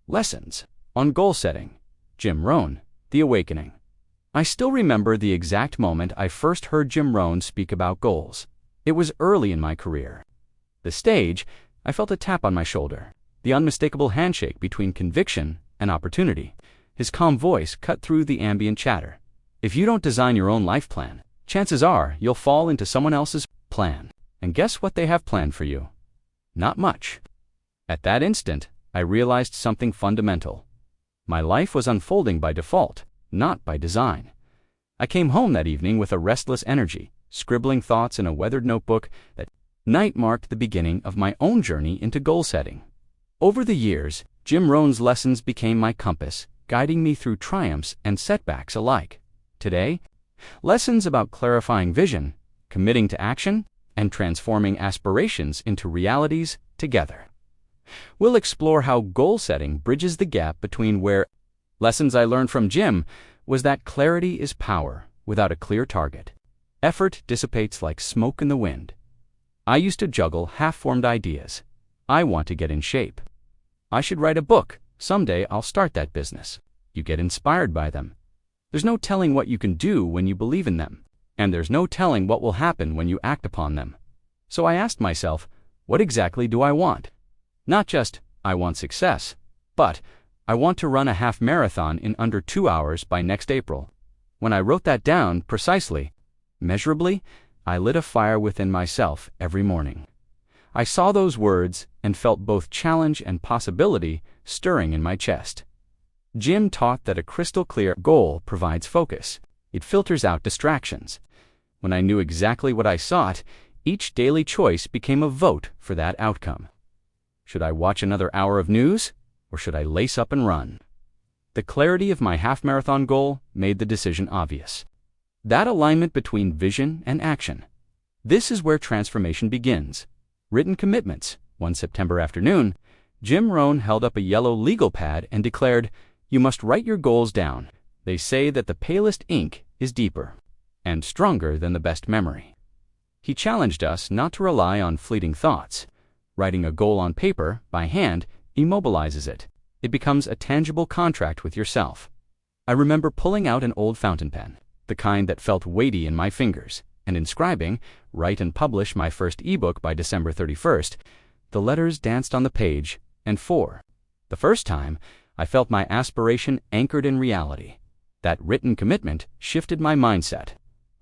Lessons on Goal Setting, Jim Rohn, The Awakening. I still remember the exact moment I first heard Jim Rohn speak about goals. It was early in my career. The stage, I felt a tap on my shoulder, the unmistakable handshake between conviction and opportunity. His calm voice cut through the ambient chatter. If you don't design your own life plan, chances are you'll fall into someone else's plan. And guess what they have planned for you? Not much. At that instant, I realized something fundamental. My life was unfolding by default, not by design. I came home that evening with a restless energy, scribbling thoughts in a weathered notebook. That night marked the beginning of my own journey into goal setting. Over the years, Jim Rohn's lessons became my compass, guiding me through triumphs and setbacks alike. Today, lessons about clarifying vision, committing to action, and transforming aspirations into realities together. We'll explore how goal setting bridges the gap between where lessons I learned from Jim was that clarity is power without a clear target. Effort dissipates like smoke in the wind. I used to juggle half-formed ideas. I want to get in shape. I should write a book. Someday I'll start that business. You get inspired by them. There's no telling what you can do when you believe in them, and there's no telling what will happen when you act upon them. So I asked myself, what exactly do I want? Not just, I want success, but I want to run a half marathon in under 2 hours by next April. When I wrote that down precisely, measurably, I lit a fire within myself every morning. I saw those words and felt both challenge and possibility stirring in my chest. Jim taught that a crystal-clear goal provides focus. It filters out distractions. When I knew exactly what I sought, each daily choice became a vote for that outcome. Should I watch another hour of news, or should I lace up and run? The clarity of my half-marathon goal made the decision obvious. That alignment between vision and action. This is where transformation begins. Written commitments. One September afternoon, Jim Rohn held up a yellow legal pad and declared, "You must write your goals down. They say that the palest ink is deeper and stronger than the best memory." He challenged us not to rely on fleeting thoughts. Writing a goal on paper, by hand, immobilizes it. It becomes a tangible contract with yourself. I remember pulling out an old fountain pen, the kind that felt weighty in my fingers, and inscribing, "Write and publish my first ebook by December 31st. The letters danced on the page, and for the first time, I felt my aspiration anchored in reality. That written commitment shifted my mindset.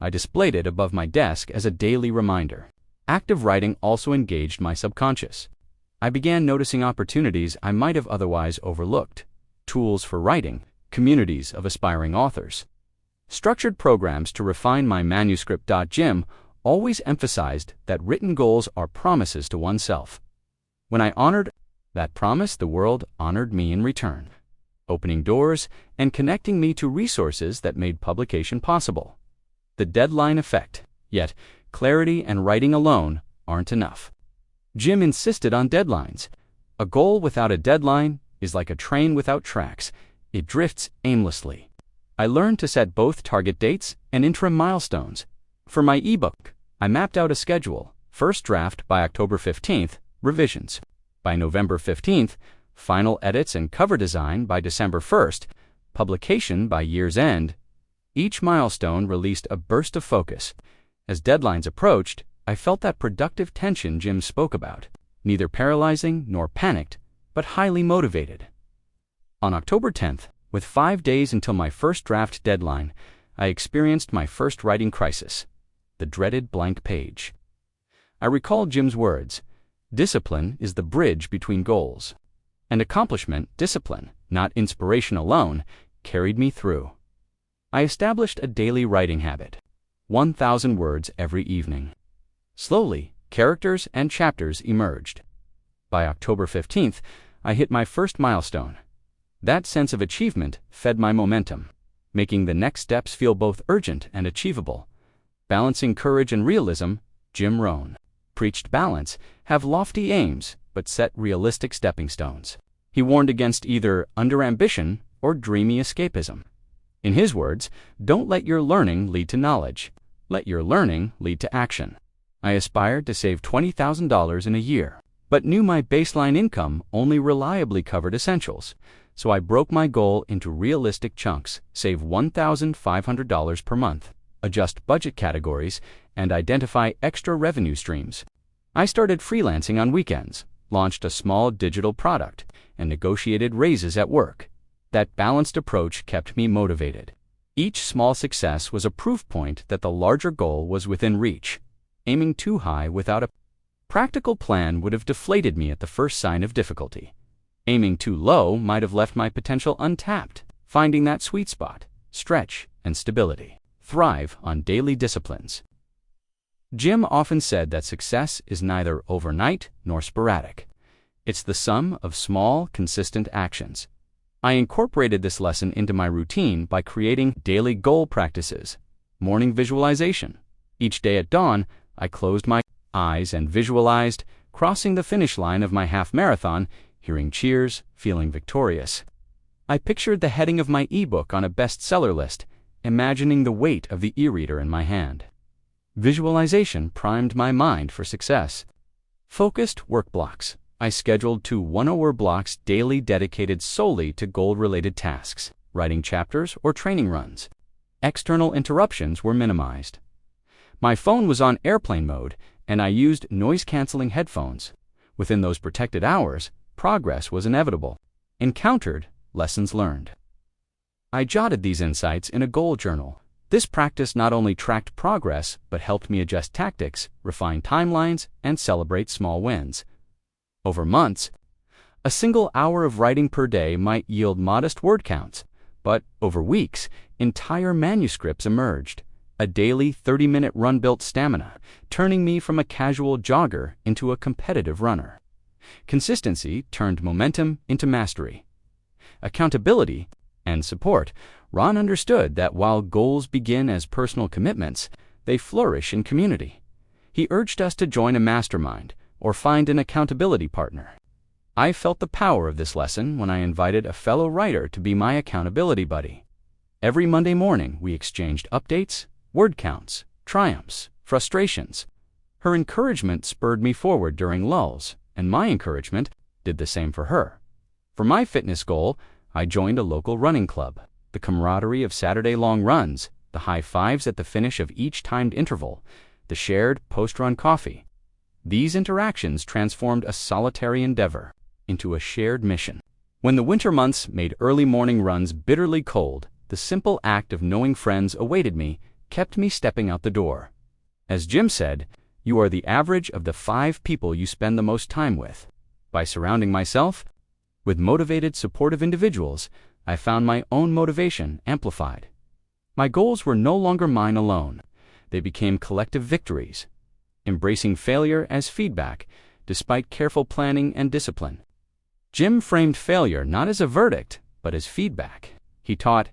I displayed it above my desk as a daily reminder. Active writing also engaged my subconscious. I began noticing opportunities I might have otherwise overlooked. Tools for writing, communities of aspiring authors. Structured programs to refine my manuscript. Jim always emphasized that written goals are promises to oneself. When I honored that promise, the world honored me in return, opening doors and connecting me to resources that made publication possible. The deadline effect. Yet, clarity and writing alone aren't enough. Jim insisted on deadlines. A goal without a deadline is like a train without tracks. It drifts aimlessly. I learned to set both target dates and interim milestones. For my ebook, I mapped out a schedule. First draft by October 15th, revisions. By November 15th, final edits and cover design by December 1st, publication by year's end. Each milestone released a burst of focus. As deadlines approached, I felt that productive tension Jim spoke about, neither paralyzing nor panicked, but highly motivated. On October 10th, with 5 days until my first draft deadline, I experienced my first writing crisis, the dreaded blank page. I recalled Jim's words, "Discipline is the bridge between goals." And accomplishment, discipline, not inspiration alone, carried me through. I established a daily writing habit. 1,000 words every evening. Slowly, characters and chapters emerged. By October 15th, I hit my first milestone. That sense of achievement fed my momentum, making the next steps feel both urgent and achievable. Balancing courage and realism, Jim Rohn preached balance, have lofty aims, but set realistic stepping stones. He warned against either under-ambition or dreamy escapism. In his words, don't let your learning lead to knowledge. Let your learning lead to action. I aspired to save $20,000 in a year. but knew my baseline income only reliably covered essentials, so I broke my goal into realistic chunks, save $1,500 per month, adjust budget categories, and identify extra revenue streams. I started freelancing on weekends, launched a small digital product, and negotiated raises at work. That balanced approach kept me motivated. Each small success was a proof point that the larger goal was within reach. Aiming too high without a practical plan would have deflated me at the first sign of difficulty. Aiming too low might have left my potential untapped. Finding that sweet spot, stretch, and stability. Thrive on daily disciplines. Jim often said that success is neither overnight nor sporadic. It's the sum of small, consistent actions. I incorporated this lesson into my routine by creating daily goal practices. Morning visualization. Each day at dawn, I closed my eyes and visualized crossing the finish line of my half marathon, hearing cheers, feeling victorious. I pictured the heading of my ebook on a bestseller list, imagining the weight of the e-reader in my hand. Visualization primed my mind for success. Focused work blocks. I scheduled 2 1-hour blocks daily dedicated solely to goal-related tasks, writing chapters or training runs. External interruptions were minimized. My phone was on airplane mode, and I used noise-canceling headphones. Within those protected hours, progress was inevitable. Encountered, lessons learned. I jotted these insights in a goal journal. This practice not only tracked progress, but helped me adjust tactics, refine timelines, and celebrate small wins. Over months, a single hour of writing per day might yield modest word counts, but over weeks, entire manuscripts emerged. A daily 30-minute run built stamina, turning me from a casual jogger into a competitive runner. Consistency turned momentum into mastery. Accountability and support. Ron understood that while goals begin as personal commitments, they flourish in community. He urged us to join a mastermind or find an accountability partner. I felt the power of this lesson when I invited a fellow writer to be my accountability buddy. Every Monday morning, we exchanged updates, word counts, triumphs, frustrations. Her encouragement spurred me forward during lulls, and my encouragement did the same for her. For my fitness goal, I joined a local running club. The camaraderie of Saturday long runs, the high fives at the finish of each timed interval, the shared post-run coffee. These interactions transformed a solitary endeavor into a shared mission. When the winter months made early morning runs bitterly cold, the simple act of knowing friends awaited me kept me stepping out the door. As Jim said, you are the average of the 5 people you spend the most time with. By surrounding myself with motivated, supportive individuals, I found my own motivation amplified. My goals were no longer mine alone. They became collective victories, embracing failure as feedback, despite careful planning and discipline. Jim framed failure not as a verdict, but as feedback. He taught,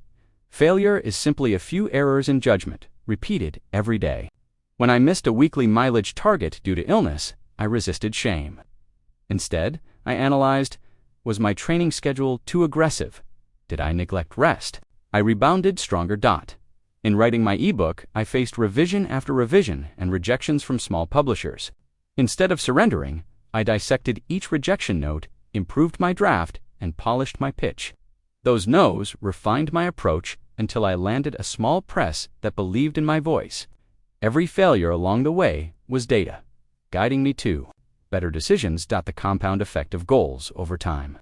failure is simply a few errors in judgment, repeated every day. When I missed a weekly mileage target due to illness, I resisted shame. Instead, I analyzed, was my training schedule too aggressive? Did I neglect rest? I rebounded stronger. In writing my ebook, I faced revision after revision and rejections from small publishers. Instead of surrendering, I dissected each rejection note, improved my draft, and polished my pitch. Those no's refined my approach until I landed a small press that believed in my voice. Every failure along the way was data, guiding me to better decisions. The compound effect of goals over time.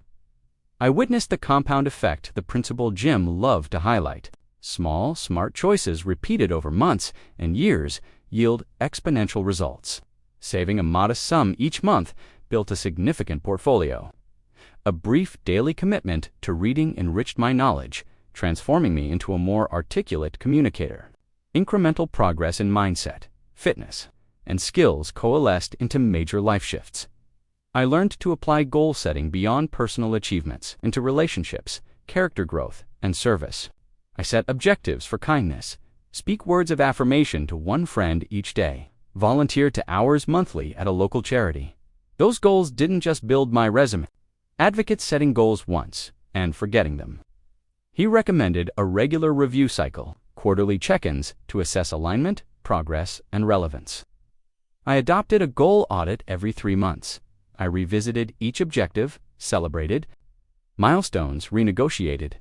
I witnessed the compound effect, the principle Jim loved to highlight. Small, smart choices repeated over months and years yield exponential results. Saving a modest sum each month built a significant portfolio. A brief daily commitment to reading enriched my knowledge, transforming me into a more articulate communicator. Incremental progress in mindset, fitness, and skills coalesced into major life shifts. I learned to apply goal setting beyond personal achievements into relationships, character growth, and service. I set objectives for kindness, speak words of affirmation to one friend each day, volunteer to hours monthly at a local charity. Those goals didn't just build my resume. Advocates setting goals once and forgetting them. He recommended a regular review cycle, quarterly check-ins to assess alignment, progress, and relevance. I adopted a goal audit every 3 months, I revisited each objective, celebrated milestones, renegotiated